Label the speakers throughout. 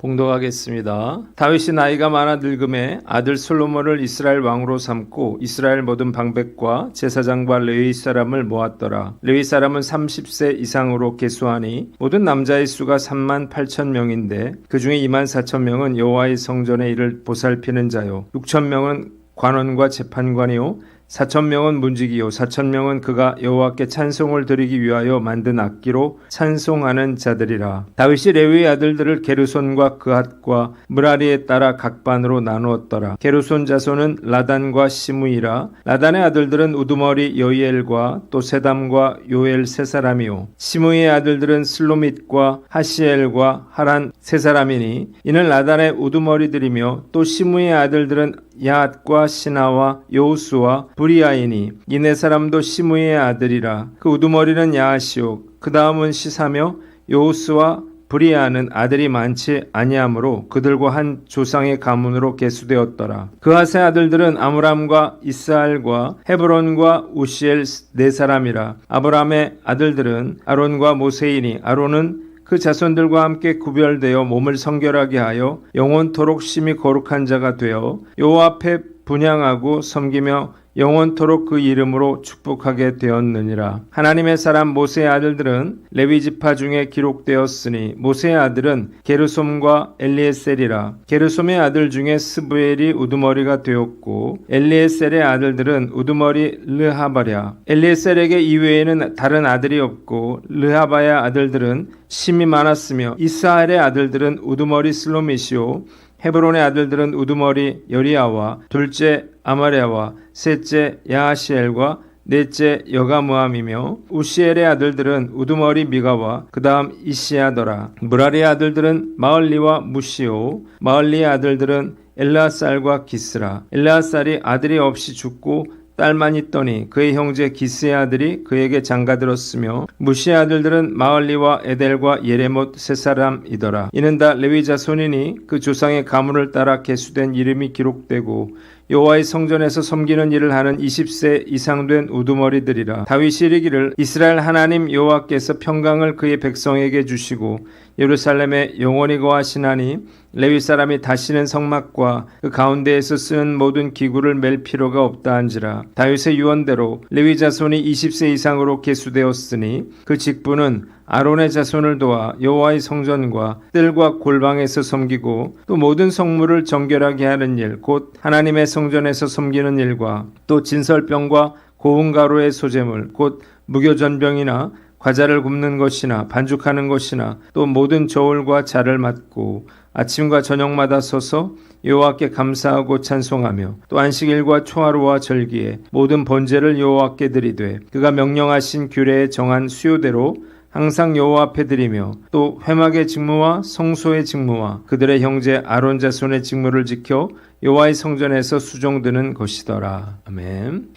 Speaker 1: 봉독하겠습니다. 다윗이 나이가 많아 늙음에 아들 솔로몬을 이스라엘 왕으로 삼고 이스라엘 모든 방백과 제사장과 레위 사람을 모았더라. 레위 사람은 30세 이상으로 계수하니 모든 남자의 수가 38,000명인데 그 중에 24,000명은 여호와의 성전의 일을 보살피는 자요 6,000명은 관원과 재판관이요 4,000명은 문지기요 4,000명은 그가 여호와께 찬송을 드리기 위하여 만든 악기로 찬송하는 자들이라. 다윗이 레위의 아들들을 게르손과 그핫과 므라리에 따라 각 반으로 나누었더라. 게르손 자손은 라단과 시므이라. 라단의 아들들은 우두머리 여이엘과 또 세담과 요엘 세 사람이요 시므이의 아들들은 슬로밋과 하시엘과 하란 세 사람이니 이는 라단의 우두머리들이며 또 시므이의 아들들은 야앗과 시나와 요우스와 브리아이니 이 네 사람도 시므이의 아들이라. 그 우두머리는 야하시오. 그 다음은 시사며 요우스와 브리아는 아들이 많지 아니하므로 그들과 한 조상의 가문으로 계수되었더라. 그핫의 아들들은 아므람과 이스알과 헤브론과 우시엘 네 사람이라. 아브람의 아들들은 아론과 모세이니 아론은 그 자손들과 함께 구별되어 몸을 성결하게 하여 영원토록 심히 거룩한 자가 되어 여호와 앞에 분향하고 섬기며 영원토록 그 이름으로 축복하게 되었느니라. 하나님의 사람 모세의 아들들은 레위 지파 중에 기록되었으니 모세의 아들은 게르솜과 엘리에셀이라. 게르솜의 아들 중에 스부엘이 우두머리가 되었고 엘리에셀의 아들들은 우두머리 르하바랴. 엘리에셀에게 이외에는 다른 아들이 없고 르하바의 아들들은 심이 많았으며 이스하엘의 아들들은 우두머리 슬로밋이요 헤브론의 아들들은 우두머리 여리아와 둘째 아마랴와 셋째 야하시엘과 넷째 여가무함이며 우시엘의 아들들은 우두머리 미가와 그 다음 이시야더라. 므라리의 아들들은 마을리와 무시오 마을리의 아들들은 엘라살과 기스라. 엘라살이 아들이 없이 죽고 딸만 있더니 그의 형제 기스의 아들이 그에게 장가들었으며 무시의 아들들은 마을리와 에델과 예레못 세 사람이더라. 이는 다 레위 자손이니 그 조상의 가문을 따라 계수된 이름이 기록되고 여호와의 성전에서 섬기는 일을 하는 20세 이상 된 우두머리들이라. 다윗이 이르기를 이스라엘 하나님 여호와께서 평강을 그의 백성에게 주시고 예루살렘에 영원히 거하시나니 레위 사람이 다시는 성막과 그 가운데에서 쓰는 모든 기구를 맬 필요가 없다 한지라. 다윗의 유언대로 레위 자손이 20세 이상으로 계수되었으니 그 직분은 아론의 자손을 도와 여호와의 성전과 뜰과 골방에서 섬기고 또 모든 성물을 정결하게 하는 일 곧 하나님의 성전에서 섬기는 일과 또 진설병과 고운 가루의 소재물 곧 무교전병이나 과자를 굽는 것이나 반죽하는 것이나 또 모든 저울과 자를 맡고 아침과 저녁마다 서서 여호와께 감사하고 찬송하며 또 안식일과 초하루와 절기에 모든 번제를 여호와께 드리되 그가 명령하신 규례에 정한 수요대로 항상 여호와 앞에 드리며 또 회막의 직무와 성소의 직무와 그들의 형제 아론 자손의 직무를 지켜 여호와의 성전에서 수종드는 것이더라. 아멘.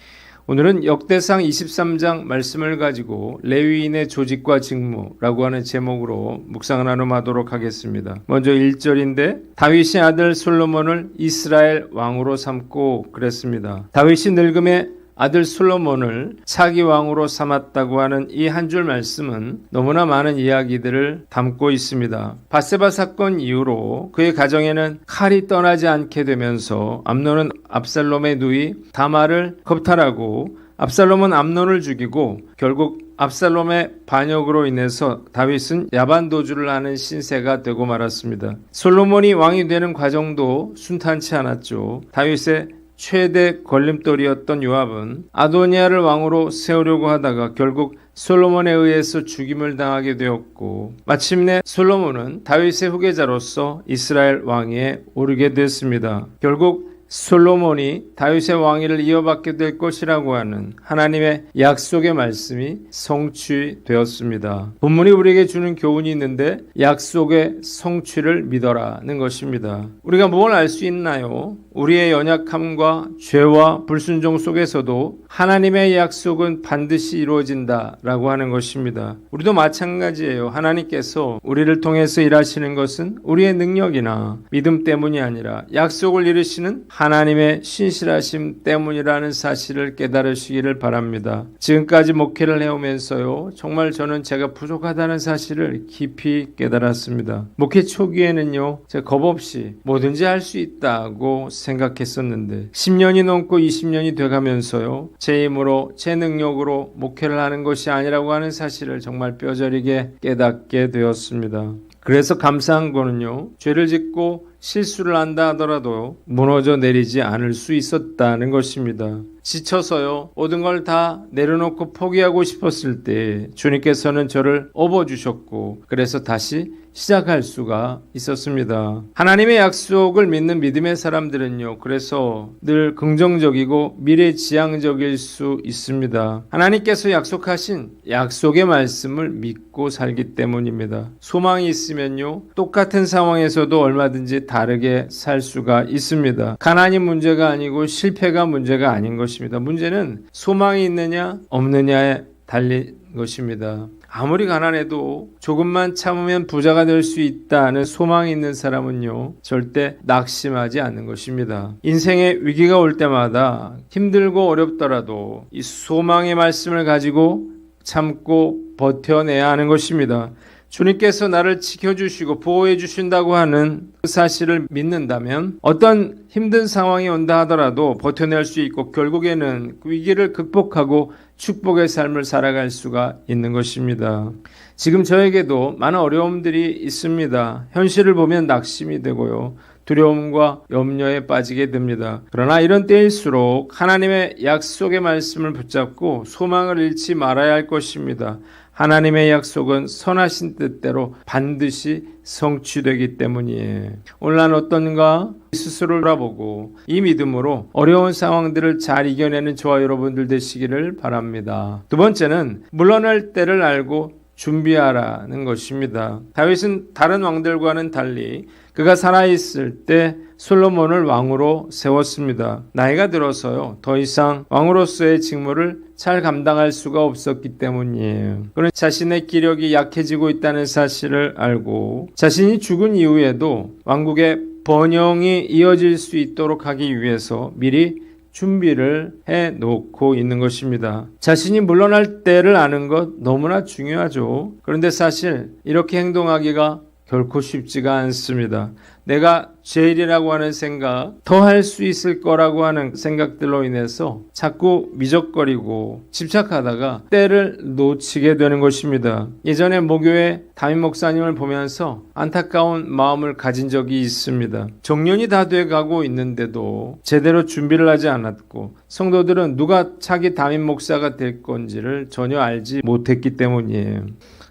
Speaker 1: 오늘은 역대상 23장 말씀을 가지고 레위인의 조직과 직무라고 하는 제목으로 묵상을 나눔하도록 하겠습니다. 먼저 1절인데 다윗의 아들 솔로몬을 이스라엘 왕으로 삼고 그랬습니다. 다윗이 늙음에 아들 솔로몬을 차기 왕으로 삼았다고 하는 이 한 줄 말씀은 너무나 많은 이야기들을 담고 있습니다. 밧세바 사건 이후로 그의 가정에는 칼이 떠나지 않게 되면서 암논은 압살롬의 누이 다말을 겁탈하고 압살롬은 암논을 죽이고 결국 압살롬의 반역으로 인해서 다윗은 야반도주를 하는 신세가 되고 말았습니다. 솔로몬이 왕이 되는 과정도 순탄치 않았죠. 다윗의 최대 걸림돌이었던 요압은 아도니아를 왕으로 세우려고 하다가 결국 솔로몬에 의해서 죽임을 당하게 되었고 마침내 솔로몬은 다윗의 후계자로서 이스라엘 왕위에 오르게 됐습니다. 결국 솔로몬이 다윗의 왕위를 이어받게 될 것이라고 하는 하나님의 약속의 말씀이 성취되었습니다. 본문이 우리에게 주는 교훈이 있는데 약속의 성취를 믿어라는 것입니다. 우리가 뭘 알 수 있나요? 우리의 연약함과 죄와 불순종 속에서도 하나님의 약속은 반드시 이루어진다라고 하는 것입니다. 우리도 마찬가지예요. 하나님께서 우리를 통해서 일하시는 것은 우리의 능력이나 믿음 때문이 아니라 약속을 이루시는 하나님의 신실하심 때문이라는 사실을 깨달으시기를 바랍니다. 지금까지 목회를 해오면서요, 정말 저는 제가 부족하다는 사실을 깊이 깨달았습니다. 목회 초기에는요, 제가 겁없이 뭐든지 할 수 있다고 생각했었는데 10년이 넘고 20년이 돼가면서요, 제 힘으로 제 능력으로 목회를 하는 것이 아니라고 하는 사실을 정말 뼈저리게 깨닫게 되었습니다. 그래서 감사한 거는요, 죄를 짓고 실수를 한다 하더라도 무너져 내리지 않을 수 있었다는 것입니다. 지쳐서요, 모든 걸 다 내려놓고 포기하고 싶었을 때 주님께서는 저를 업어주셨고, 그래서 다시 시작할 수가 있었습니다. 하나님의 약속을 믿는 믿음의 사람들은요, 그래서 늘 긍정적이고 미래지향적일 수 있습니다. 하나님께서 약속하신 약속의 말씀을 믿고 살기 때문입니다. 소망이 있으면요, 똑같은 상황에서도 얼마든지 다르게 살 수가 있습니다. 가난이 문제가 아니고 실패가 문제가 아닌 것입니다. 문제는 소망이 있느냐 없느냐에 달린 것입니다. 아무리 가난해도 조금만 참으면 부자가 될 수 있다는 소망이 있는 사람은요, 절대 낙심하지 않는 것입니다. 인생의 위기가 올 때마다 힘들고 어렵더라도 이 소망의 말씀을 가지고 참고 버텨내야 하는 것입니다. 주님께서 나를 지켜주시고 보호해 주신다고 하는 그 사실을 믿는다면 어떤 힘든 상황이 온다 하더라도 버텨낼 수 있고, 결국에는 그 위기를 극복하고 축복의 삶을 살아갈 수가 있는 것입니다. 지금 저에게도 많은 어려움들이 있습니다. 현실을 보면 낙심이 되고요, 두려움과 염려에 빠지게 됩니다. 그러나 이런 때일수록 하나님의 약속의 말씀을 붙잡고 소망을 잃지 말아야 할 것입니다. 하나님의 약속은 선하신 뜻대로 반드시 성취되기 때문이에요. 오늘 난 어떤가 스스로를 돌아보고 이 믿음으로 어려운 상황들을 잘 이겨내는 저와 여러분들 되시기를 바랍니다. 두 번째는 물러날 때를 알고 준비하라는 것입니다. 다윗은 다른 왕들과는 달리 그가 살아있을 때 솔로몬을 왕으로 세웠습니다. 나이가 들어서요, 더 이상 왕으로서의 직무를 잘 감당할 수가 없었기 때문이에요. 그는 자신의 기력이 약해지고 있다는 사실을 알고 자신이 죽은 이후에도 왕국의 번영이 이어질 수 있도록 하기 위해서 미리 준비를 해놓고 있는 것입니다. 자신이 물러날 때를 아는 것 너무나 중요하죠. 그런데 사실 이렇게 행동하기가 결코 쉽지가 않습니다. 내가 제일이라고 하는 생각, 더 할 수 있을 거라고 하는 생각들로 인해서 자꾸 미적거리고 집착하다가 때를 놓치게 되는 것입니다. 예전에 모교의 담임 목사님을 보면서 안타까운 마음을 가진 적이 있습니다. 정년이 다 돼가고 있는데도 제대로 준비를 하지 않았고, 성도들은 누가 차기 담임 목사가 될 건지를 전혀 알지 못했기 때문이에요.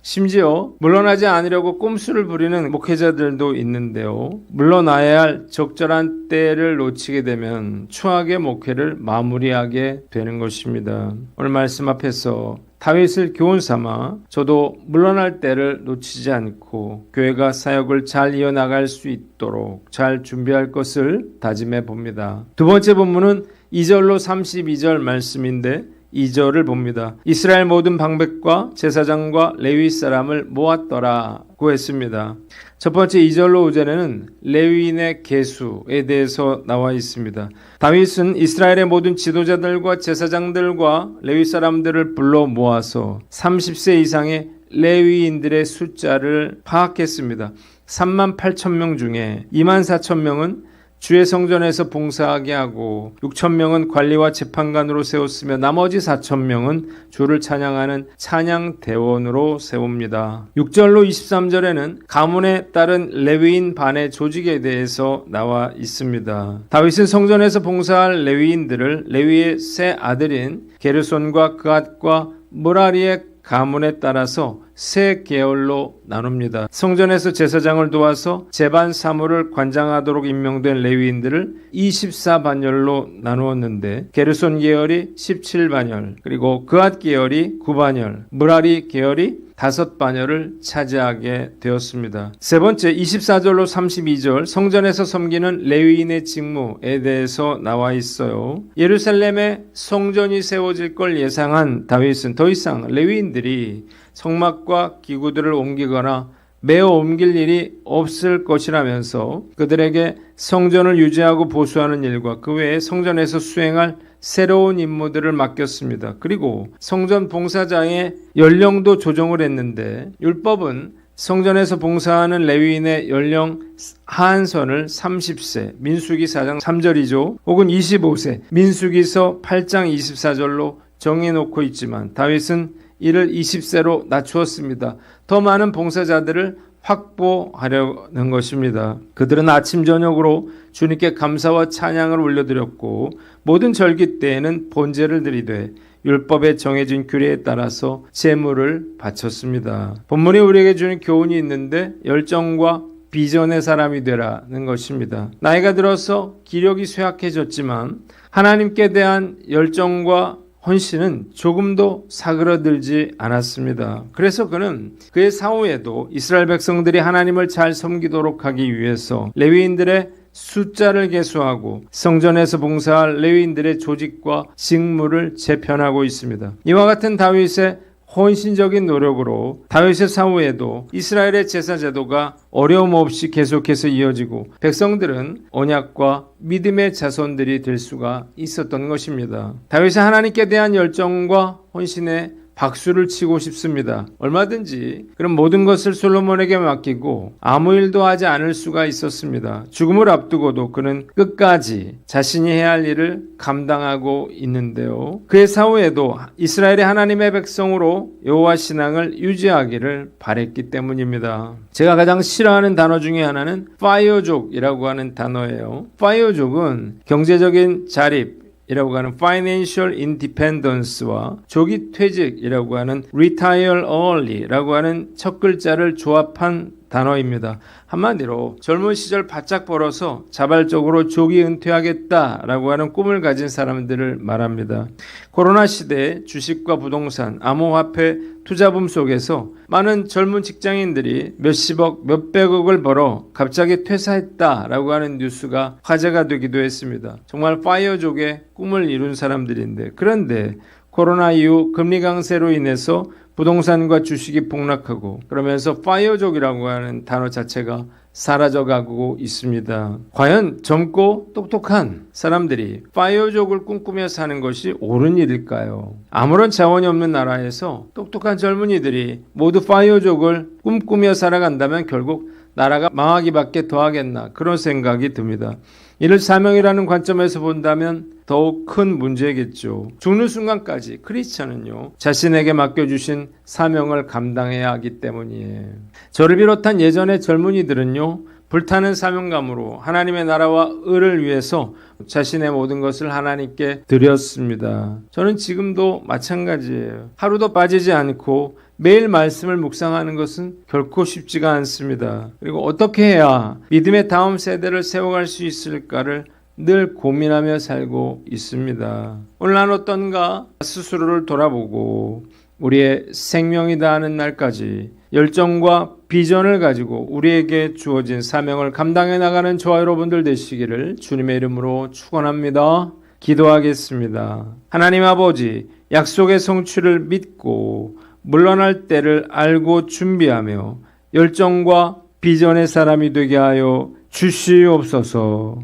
Speaker 1: 심지어 물러나지 않으려고 꼼수를 부리는 목회자들도 있는데요, 물러나야 할 적절한 때를 놓치게 되면 추하게 목회를 마무리하게 되는 것입니다. 오늘 말씀 앞에서 다윗을 교훈 삼아 저도 물러날 때를 놓치지 않고 교회가 사역을 잘 이어나갈 수 있도록 잘 준비할 것을 다짐해 봅니다. 두 번째 본문은 2절로 32절 말씀인데 2절을 봅니다. 이스라엘 모든 방백과 제사장과 레위 사람을 모았더라고 했습니다. 첫 번째 2절로 5절에는 레위인의 계수에 대해서 나와 있습니다. 다윗은 이스라엘의 모든 지도자들과 제사장들과 레위 사람들을 불러 모아서 30세 이상의 레위인들의 숫자를 파악했습니다. 38,000명 중에 24,000명은 주의 성전에서 봉사하게 하고 6,000명은 관리와 재판관으로 세웠으며 나머지 4,000명은 주를 찬양하는 찬양대원으로 세웁니다. 6절로 23절에는 가문에 따른 레위인 반의 조직에 대해서 나와 있습니다. 다윗은 성전에서 봉사할 레위인들을 레위의 세 아들인 게르손과 그앗과 므라리의 가문에 따라서 세 계열로 나눕니다. 성전에서 제사장을 도와서 제반 사무를 관장하도록 임명된 레위인들을 24반열로 나누었는데, 게르손 계열이 17반열, 그리고 그앗 계열이 9반열, 므라리 계열이 5반열을 차지하게 되었습니다. 세 번째 24절로 32절 성전에서 섬기는 레위인의 직무에 대해서 나와 있어요. 예루살렘에 성전이 세워질 걸 예상한 다윗은 더 이상 레위인들이 성막과 기구들을 옮기거나 메어 옮길 일이 없을 것이라면서 그들에게 성전을 유지하고 보수하는 일과 그 외에 성전에서 수행할 새로운 임무들을 맡겼습니다. 그리고 성전 봉사자의 연령도 조정을 했는데 율법은 성전에서 봉사하는 레위인의 연령 하한선을 30세, 민수기 4장 3절이죠. 혹은 25세, 민수기서 8장 24절로 정해놓고 있지만 다윗은 이를 20세로 낮추었습니다. 더 많은 봉사자들을 확보하려는 것입니다. 그들은 아침 저녁으로 주님께 감사와 찬양을 올려드렸고 모든 절기 때에는 번제를 드리되 율법에 정해진 규례에 따라서 제물을 바쳤습니다. 본문이 우리에게 주는 교훈이 있는데 열정과 비전의 사람이 되라는 것입니다. 나이가 들어서 기력이 쇠약해졌지만 하나님께 대한 열정과 헌신은 조금도 사그러들지 않았습니다. 그래서 그는 그의 사후에도 이스라엘 백성들이 하나님을 잘 섬기도록 하기 위해서 레위인들의 숫자를 계수하고 성전에서 봉사할 레위인들의 조직과 직무를 재편하고 있습니다. 이와 같은 다윗의 헌신적인 노력으로 다윗의 사후에도 이스라엘의 제사 제도가 어려움 없이 계속해서 이어지고 백성들은 언약과 믿음의 자손들이 될 수가 있었던 것입니다. 다윗의 하나님께 대한 열정과 헌신에 박수를 치고 싶습니다. 얼마든지 그런 모든 것을 솔로몬에게 맡기고 아무 일도 하지 않을 수가 있었습니다. 죽음을 앞두고도 그는 끝까지 자신이 해야 할 일을 감당하고 있는데요. 그의 사후에도 이스라엘의 하나님의 백성으로 여호와 신앙을 유지하기를 바랬기 때문입니다. 제가 가장 싫어하는 단어 중에 하나는 파이어족이라고 하는 단어예요. 파이어족은 경제적인 자립 이라고 하는 financial independence와 조기 퇴직이라고 하는 retire early라고 하는 첫 글자를 조합한 단어입니다. 한마디로 젊은 시절 바짝 벌어서 자발적으로 조기 은퇴하겠다라고 하는 꿈을 가진 사람들을 말합니다. 코로나 시대에 주식과 부동산, 암호화폐 투자붐 속에서 많은 젊은 직장인들이 몇십억, 몇백억을 벌어 갑자기 퇴사했다라고 하는 뉴스가 화제가 되기도 했습니다. 정말 파이어족의 꿈을 이룬 사람들인데, 그런데 코로나 이후 금리 강세로 인해서 부동산과 주식이 폭락하고 그러면서 파이어족이라고 하는 단어 자체가 사라져가고 있습니다. 과연 젊고 똑똑한 사람들이 파이어족을 꿈꾸며 사는 것이 옳은 일일까요? 아무런 자원이 없는 나라에서 똑똑한 젊은이들이 모두 파이어족을 꿈꾸며 살아간다면 결국 나라가 망하기밖에 더하겠나 그런 생각이 듭니다. 이를 사명이라는 관점에서 본다면 더욱 큰 문제겠죠. 죽는 순간까지 크리스천은요, 자신에게 맡겨주신 사명을 감당해야 하기 때문이에요. 저를 비롯한 예전의 젊은이들은요, 불타는 사명감으로 하나님의 나라와 의를 위해서 자신의 모든 것을 하나님께 드렸습니다. 저는 지금도 마찬가지예요. 하루도 빠지지 않고 매일 말씀을 묵상하는 것은 결코 쉽지가 않습니다. 그리고 어떻게 해야 믿음의 다음 세대를 세워갈 수 있을까를 늘 고민하며 살고 있습니다. 오늘 난 어떤가 스스로를 돌아보고 우리의 생명이 다하는 날까지 열정과 비전을 가지고 우리에게 주어진 사명을 감당해 나가는 저와 여러분들 되시기를 주님의 이름으로 축원합니다. 기도하겠습니다. 하나님 아버지, 약속의 성취를 믿고 물러날 때를 알고 준비하며 열정과 비전의 사람이 되게 하여 주시옵소서.